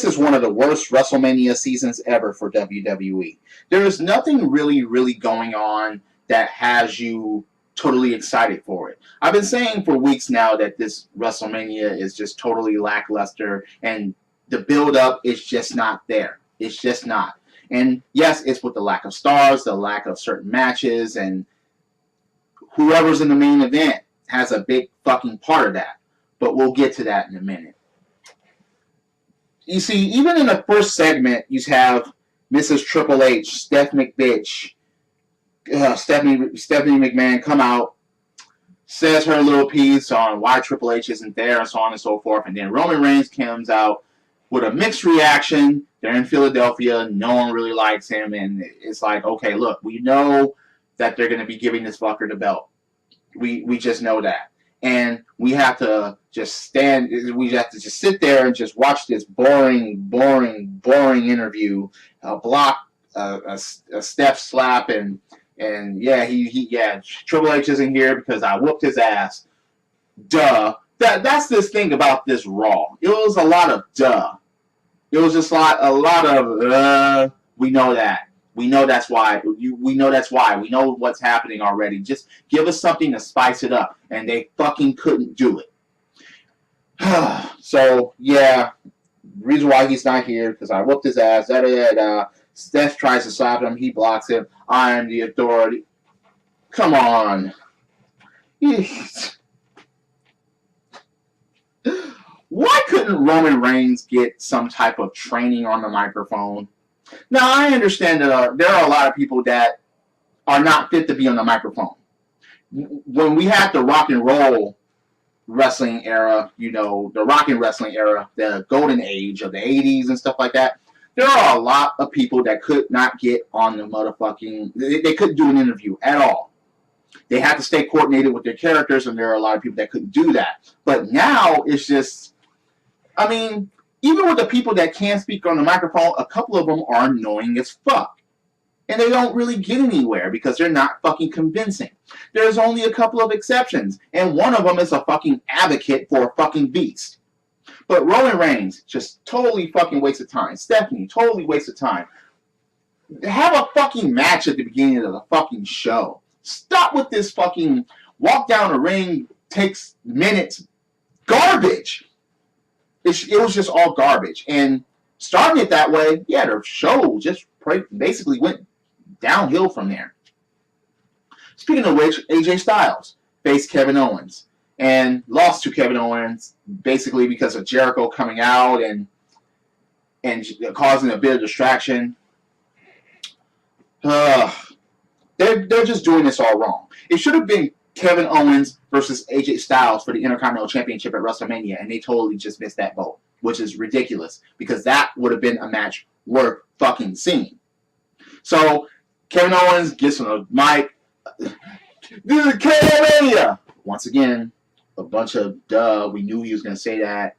this is one of the worst WrestleMania seasons ever for WWE. There is nothing really, really going on that has you totally excited for it. I've been saying for weeks now that this WrestleMania is just totally lackluster, and the build-up is just not there. It's just not. And yes, it's with the lack of stars, the lack of certain matches, and whoever's in the main event has a big fucking part of that. But we'll get to that in a minute. You see, even in the first segment, you have Mrs. Triple H, Stephanie McMahon come out, says her little piece on why Triple H isn't there, and so on and so forth. And then Roman Reigns comes out with a mixed reaction. They're in Philadelphia. No one really likes him. And it's like, okay, look, we know that they're going to be giving this fucker the belt. We just know that. And we have to just sit there and just watch this boring interview, a step slap, and Triple H isn't here because I whooped his ass. Duh. That's this thing about this Raw. It was a lot of duh. It was just a lot of we know that. We know that's why. We know that's why. We know what's happening already. Just give us something to spice it up. And they fucking couldn't do it. So, yeah. Reason why he's not here, because I whooped his ass. Steph tries to slap him. He blocks him. I am the authority. Come on. Why couldn't Roman Reigns get some type of training on the microphone? Now, I understand that there are a lot of people that are not fit to be on the microphone. When we had the rock and roll wrestling era, the golden age of the 80s and stuff like that, there are a lot of people that could not get on the motherfucking... They couldn't do an interview at all. They had to stay coordinated with their characters, and there are a lot of people that couldn't do that. But now, it's just... I mean... Even with the people that can speak on the microphone, a couple of them are annoying as fuck. And they don't really get anywhere because they're not fucking convincing. There's only a couple of exceptions. And one of them is a fucking advocate for a fucking beast. But Roman Reigns, just totally fucking waste of time. Stephanie, totally waste of time. Have a fucking match at the beginning of the fucking show. Stop with this fucking walk down the ring, takes minutes. Garbage. It was just all garbage. And starting it that way, yeah, their show just basically went downhill from there. Speaking of which, AJ Styles faced Kevin Owens and lost to Kevin Owens basically because of Jericho coming out and causing a bit of distraction. They're just doing this all wrong. It should have been Kevin Owens versus AJ Styles for the Intercontinental Championship at WrestleMania, and they totally just missed that boat, which is ridiculous because that would have been a match worth fucking seeing. So Kevin Owens gets on the mic. This is K-Mania! Once again, a bunch of duh. We knew he was going to say that.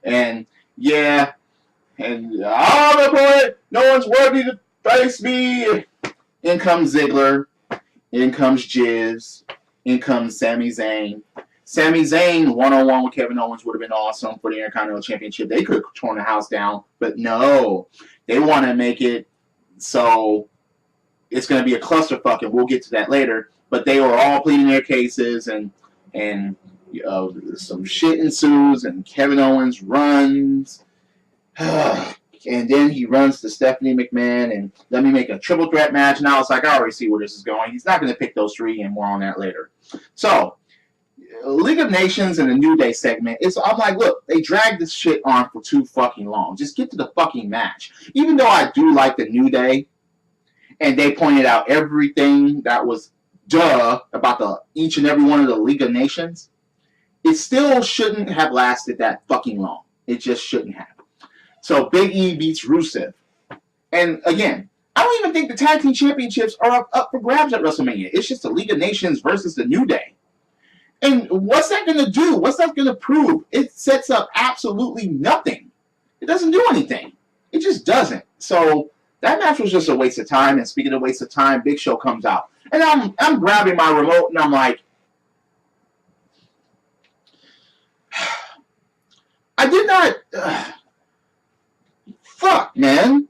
And yeah, and I'm the point. No one's worthy to face me. In comes Ziggler. In comes Jizz. In comes Sami Zayn. Sami Zayn one-on-one with Kevin Owens would have been awesome for the Intercontinental Championship. They could have torn the house down, but no. They want to make it so it's going to be a clusterfuck, and we'll get to that later. But they were all pleading their cases, and some shit ensues, and Kevin Owens runs. And then he runs to Stephanie McMahon and let me make a triple threat match. And I was like, I already see where this is going. He's not going to pick those three, and more on that later. So, League of Nations and the New Day segment, I'm like, look, they dragged this shit on for too fucking long. Just get to the fucking match. Even though I do like the New Day, and they pointed out everything that was duh about each and every one of the League of Nations, it still shouldn't have lasted that fucking long. It just shouldn't have. So Big E beats Rusev. And again, I don't even think the tag team championships are up for grabs at WrestleMania. It's just the League of Nations versus the New Day. And what's that going to do? What's that going to prove? It sets up absolutely nothing. It doesn't do anything. It just doesn't. So that match was just a waste of time. And speaking of waste of time, Big Show comes out. And I'm grabbing my remote and I'm like, I did not... fuck, man?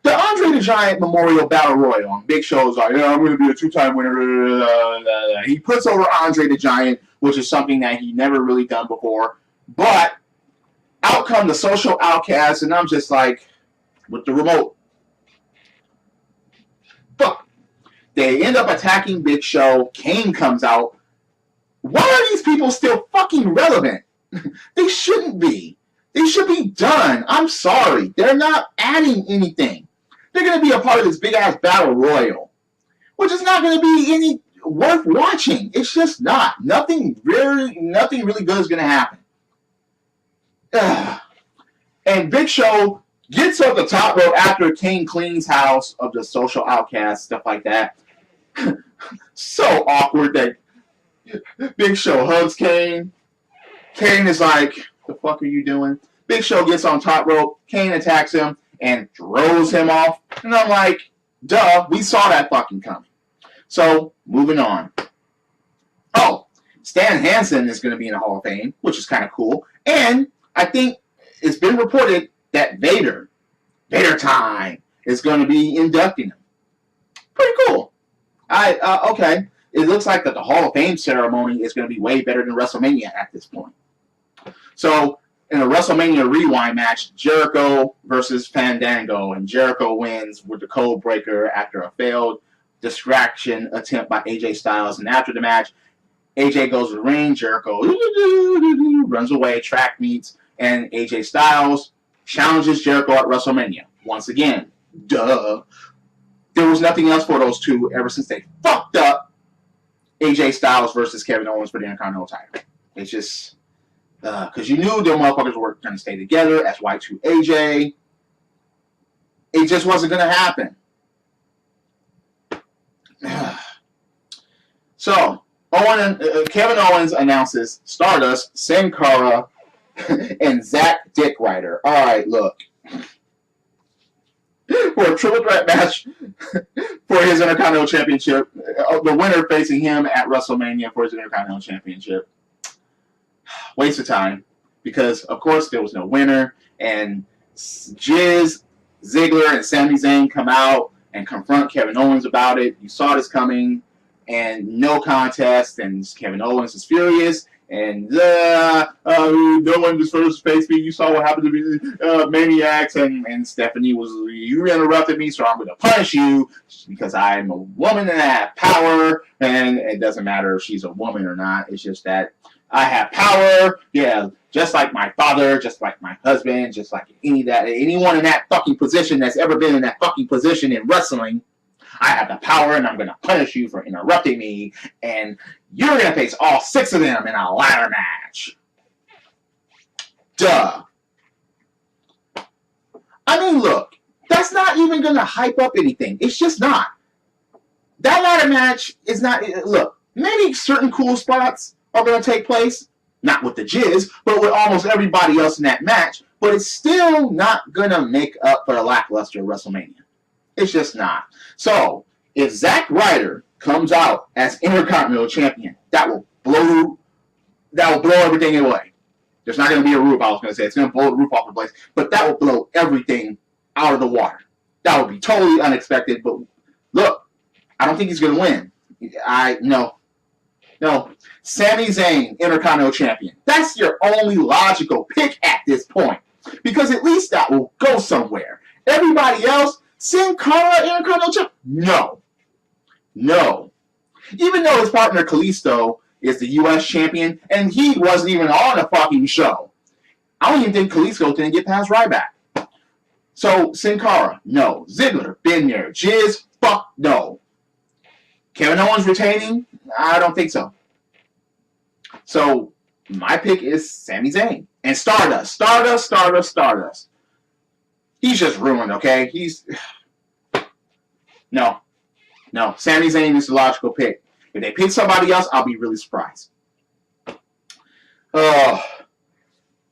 The Andre the Giant Memorial Battle Royal on Big Show's like, yeah, I'm going to be a 2-time winner. He puts over Andre the Giant, which is something that he never really done before. But out come the social outcasts, and I'm just like, with the remote. Fuck. They end up attacking Big Show. Kane comes out. Why are these people still fucking relevant? They shouldn't be. They should be done. I'm sorry. They're not adding anything. They're going to be a part of this big-ass battle royal, which is not going to be any worth watching. It's just not. Nothing really good is going to happen. And Big Show gets up the top rope after Kane cleans house of the social outcasts, stuff like that. So awkward that Big Show hugs Kane. Kane is like, the fuck are you doing? Big Show gets on top rope. Kane attacks him and throws him off. And I'm like, duh, we saw that fucking coming. So, moving on. Oh, Stan Hansen is going to be in the Hall of Fame, which is kind of cool. And I think it's been reported that Vader Time, is going to be inducting him. Pretty cool. Okay. It looks like that the Hall of Fame ceremony is going to be way better than WrestleMania at this point. So, in a WrestleMania Rewind match, Jericho versus Fandango, and Jericho wins with the code breaker after a failed distraction attempt by AJ Styles. And after the match, AJ goes to the ring, Jericho runs away, track meets, and AJ Styles challenges Jericho at WrestleMania. Once again, duh. There was nothing else for those two ever since they fucked up AJ Styles versus Kevin Owens for the Intercontinental title. It's just... because you knew the motherfuckers were going to stay together as Y2 AJ. It just wasn't going to happen. So, Kevin Owens announces Stardust, Sin Cara, and Zack Dick Ryder. All right, look. For a triple threat match for his Intercontinental Championship, the winner facing him at WrestleMania for his Intercontinental Championship. Waste of time, because of course there was no winner, and Ziggler and Sami Zayn come out and confront Kevin Owens about it. You saw this coming, and no contest, and Kevin Owens is furious, and no one deserves to face me. You saw what happened to me, Maniacs, and Stephanie was, you interrupted me, so I'm going to punish you because I'm a woman and I have power, and it doesn't matter if she's a woman or not. It's just that I have power, yeah, just like my father, just like my husband, just like anyone in that fucking position that's ever been in that fucking position in wrestling. I have the power, and I'm going to punish you for interrupting me, and you're going to face all 6 of them in a ladder match. Duh. I mean, look, that's not even going to hype up anything. It's just not. That ladder match is not, look, maybe certain cool spots are going to take place, not with the Jizz, but with almost everybody else in that match, but it's still not going to make up for the lackluster WrestleMania. It's just not. So, if Zack Ryder comes out as Intercontinental Champion, that will blow everything away. There's not going to be a roof, I was going to say. It's going to blow the roof off the place, but that will blow everything out of the water. That would be totally unexpected, but look, I don't think he's going to win. No. Sami Zayn, Intercontinental Champion. That's your only logical pick at this point. Because at least that will go somewhere. Everybody else, Sin Cara, Intercontinental Champion? No. Even though his partner Kalisto is the U.S. champion, and he wasn't even on a fucking show. I don't even think Kalisto didn't get past Ryback. So, Sin Cara, no. Ziggler, been there. Jizz, fuck no. Kevin Owens retaining? I don't think so. So, my pick is Sami Zayn. And Stardust. He's just ruined, okay? No. Sami Zayn is the logical pick. If they pick somebody else, I'll be really surprised.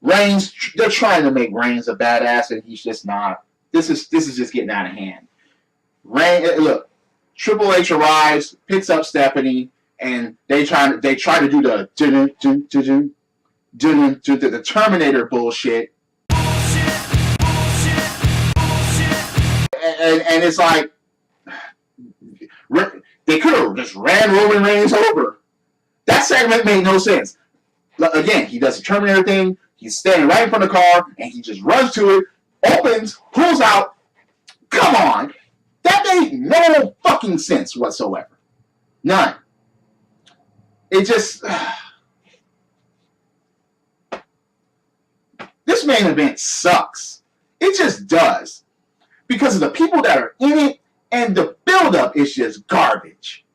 Reigns, they're trying to make Reigns a badass, and he's just not. This is just getting out of hand. Look, Triple H arrives, picks up Stephanie, and they try to do the Terminator bullshit. And it's like they could have just ran Roman Reigns over. That segment made no sense. Again, he does the Terminator thing. He's standing right in front of the car, and he just runs to it, opens, pulls out. Come on. That made no fucking sense whatsoever. None. It just... This main event sucks. It just does. Because of the people that are in it, and the build-up is just garbage.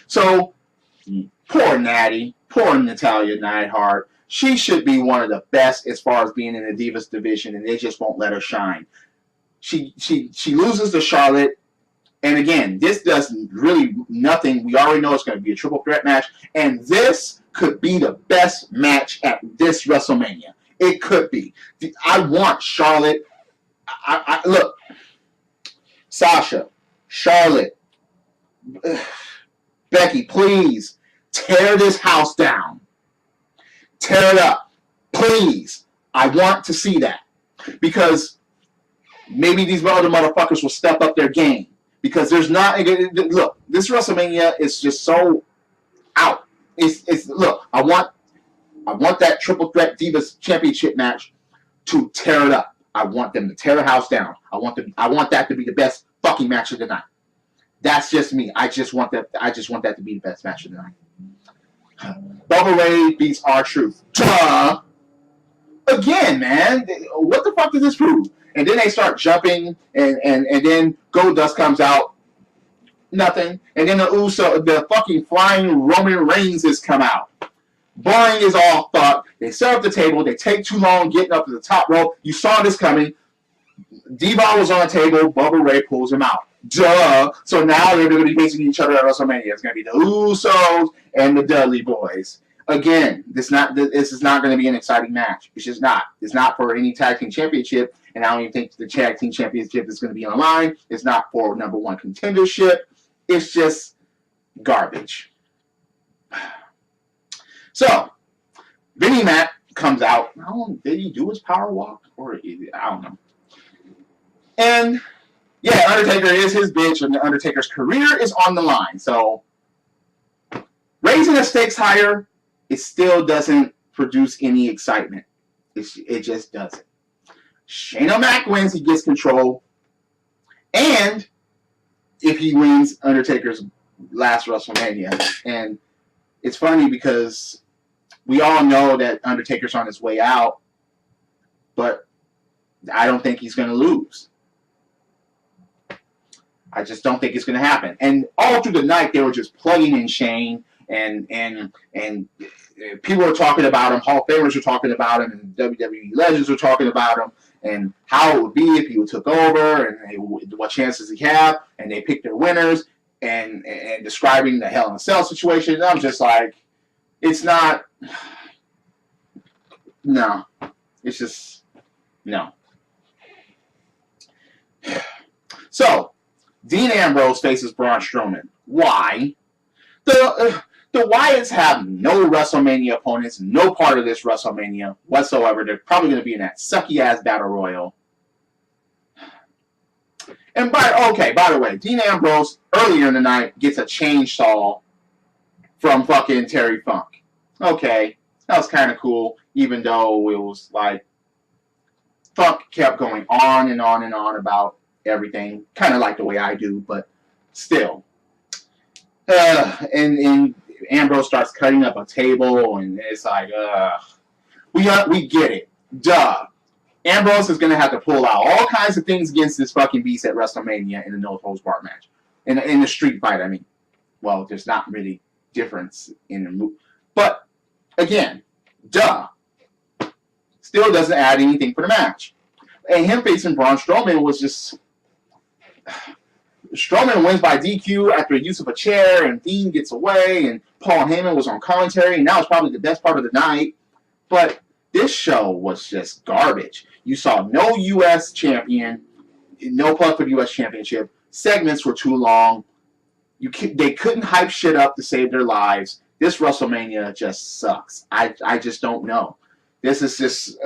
So, poor Natty, poor Natalya Neidhart. She should be one of the best as far as being in the Divas division, and they just won't let her shine. She loses to Charlotte, and again, this does really nothing. We already know it's going to be a triple threat match, and this could be the best match at this WrestleMania. It could be. I want Charlotte. Look, Sasha, Charlotte, Becky, please tear this house down. Tear it up. Please. I want to see that. Because maybe these other motherfuckers will step up their game. Because there's not... Look, this WrestleMania is just so out. Look, I want that Triple Threat Divas Championship match to tear it up. I want them to tear the house down. I want that to be the best fucking match of the night. That's just me. I just want that to be the best match of the night. Bubba Ray beats R-Truth. Duh! Again, man. What the fuck does this prove? And then they start jumping, and then Goldust comes out. Nothing. And then the fucking flying Roman Reigns has come out. Boring is all fuck. They set up the table. They take too long getting up to the top rope. You saw this coming. D-Ball was on the table. Bubba Ray pulls him out. Duh. So now they're going to be facing each other at WrestleMania. It's going to be the Usos and the Dudley Boys. Again, this is not going to be an exciting match. It's just not. It's not for any tag team championship, and I don't even think the tag team championship is going to be on the line. It's not for number one contendership. It's just garbage. So, Vinnie Mac comes out. I don't know, did he do his power walk? Or I don't know. And yeah, Undertaker is his bitch, and the Undertaker's career is on the line. So, raising the stakes higher, it still doesn't produce any excitement. It just doesn't. Shane O'Mac wins, he gets control. And if he wins Undertaker's last WrestleMania. And it's funny because we all know that Undertaker's on his way out, but I don't think he's going to lose. I just don't think it's going to happen. And all through the night, they were just plugging in Shane, and people were talking about him. Hall of Famers were talking about him, and WWE legends were talking about him, and how it would be if he took over, and what chances he have. And they picked their winners, and describing the Hell in a Cell situation. And I'm just like, it's not. No, it's just no. So, Dean Ambrose faces Braun Strowman. Why? The Wyatts have no WrestleMania opponents, no part of this WrestleMania whatsoever. They're probably going to be in that sucky-ass Battle Royal. And by the way, Dean Ambrose, earlier in the night, gets a chainsaw from fucking Terry Funk. Okay, that was kind of cool, even though it was like, Funk kept going on and on and on about everything, kind of like the way I do, but still. And Ambrose starts cutting up a table, and it's like, we get it. Duh. Ambrose is going to have to pull out all kinds of things against this fucking beast at WrestleMania in the no-holds-barred match. In the street fight, I mean. Well, there's not really difference in the move. But, again, duh. Still doesn't add anything for the match. And him facing Braun Strowman was just... Strowman wins by DQ after use of a chair, and Dean gets away, and Paul Heyman was on commentary, and that was probably the best part of the night. But this show was just garbage. You saw no U.S. champion, no plug for the U.S. championship. Segments were too long. They couldn't hype shit up to save their lives. This WrestleMania just sucks. I just don't know. This is just,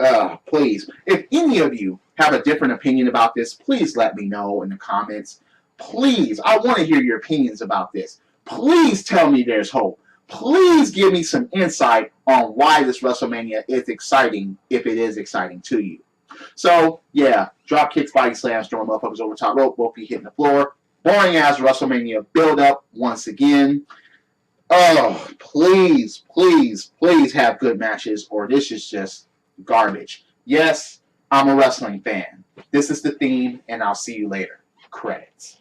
please. If any of you have a different opinion about this, please let me know in the comments. Please, I want to hear your opinions about this. Please tell me there's hope. Please give me some insight on why this WrestleMania is exciting, if it is exciting to you. So, yeah, drop kicks, body slams, throwing motherfuckers over top rope, both feet hitting the floor. Boring ass WrestleMania build-up once again. Oh, please, please, please have good matches, or this is just garbage. Yes, I'm a wrestling fan. This is the theme, and I'll see you later. Credits.